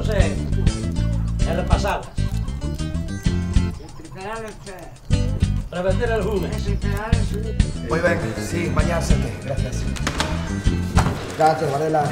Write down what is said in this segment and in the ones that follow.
fotos e repasalas. Para vender algunas. Moi ben, sí, mañá sete, gracias. Gracias, Varela.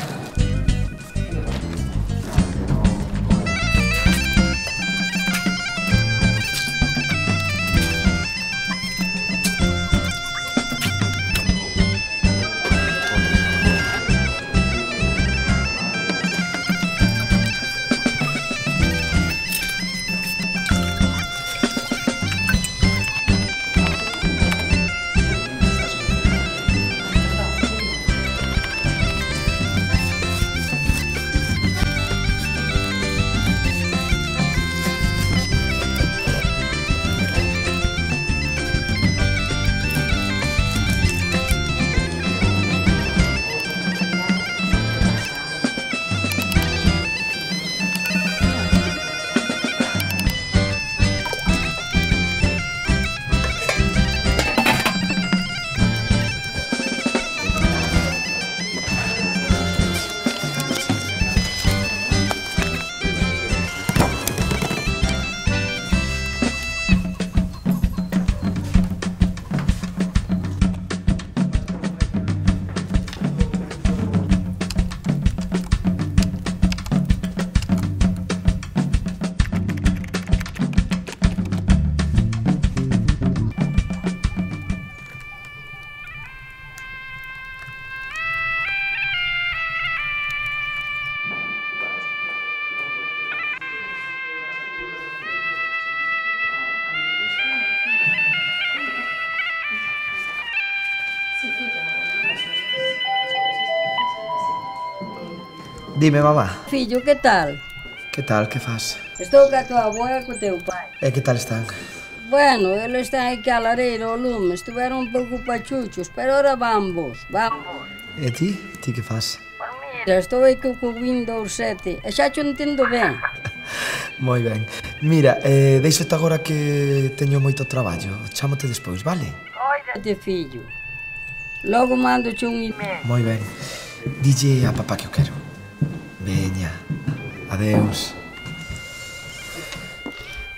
Dime, mamá. Fillo, que tal? Que tal, que faz? Estou ca tua avoa e co teu pai. E que tal están? Bueno, eles están aquí a lareira ao lume, estiveron un pouco pachuchos, pero ahora vamos. E ti? Ti que faz? Mira, estou aí co Windows 7 e xa te entendo ben. Moi ben. Mira, deixo-te agora que teño moito traballo. Chámote despois, vale? Óidate, fillo. Logo mando-te un email. Moi ben. Dille a papá que o quero. Veña. Adeus.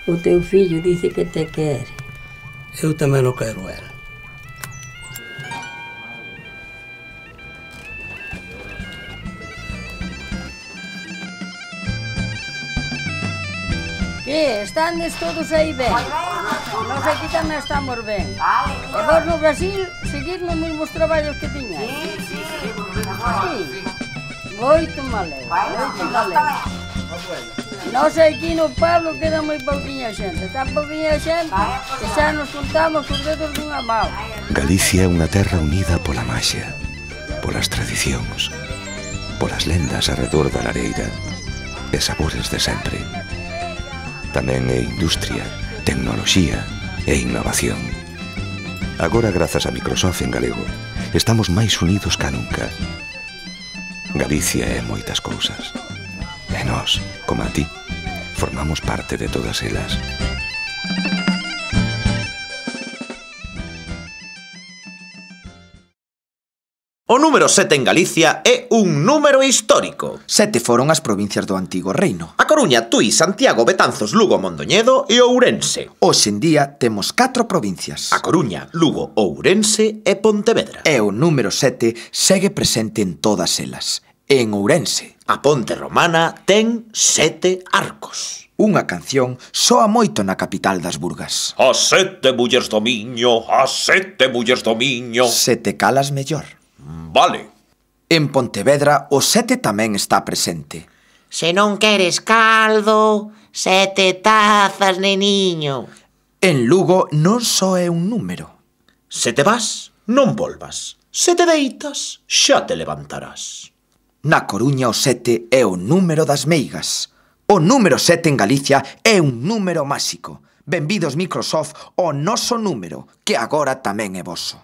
O teu fillo dice que te quere. Eu tamén o quero ela. Que, estándes todos aí ben? Nós aquí tamén estamos ben. E vos no Brasil, seguir nos mesmos traballos que tiñais? Sí. Moito maleu, moito maleu. Nós aquí no Pablo queda moi pouquinha xente, tan pouquinha xente que xa nos contamos os dedos dunha mão. Galicia é unha terra unida pola maxia, polas tradicións, polas lendas arredor da lareira e sabores de sempre. Tamén é industria, tecnoloxía e innovación. Agora, grazas a Microsoft en galego, estamos máis unidos ca nunca. Galicia é moitas cousas. E nós, como a ti, formamos parte de todas elas. O número 7 en Galicia é un número histórico. 7 foron as provincias do antigo reino. A Coruña, Tui, Santiago, Betanzos, Lugo, Mondoñedo e Ourense. Hoxe en día temos 4 provincias. A Coruña, Lugo, Ourense e Pontevedra. E o número 7 segue presente en todas elas. En Ourense. A Ponte Romana ten 7 arcos. Unha canción soa moito na capital das Burgas. As 7 mulleres do Miño, as 7 mulleres do Miño. Se te calas mellor. Vale. En Pontevedra o 7 tamén está presente. Se non queres caldo, 7 tazas, neniño. En Lugo non só é un número. Se te vas, non volvas. Se te deitas, xa te levantarás. Na Coruña o 7 é o número das meigas. O número 7 en Galicia é un número máxico. Benvidos Microsoft ao noso número, que agora tamén é voso.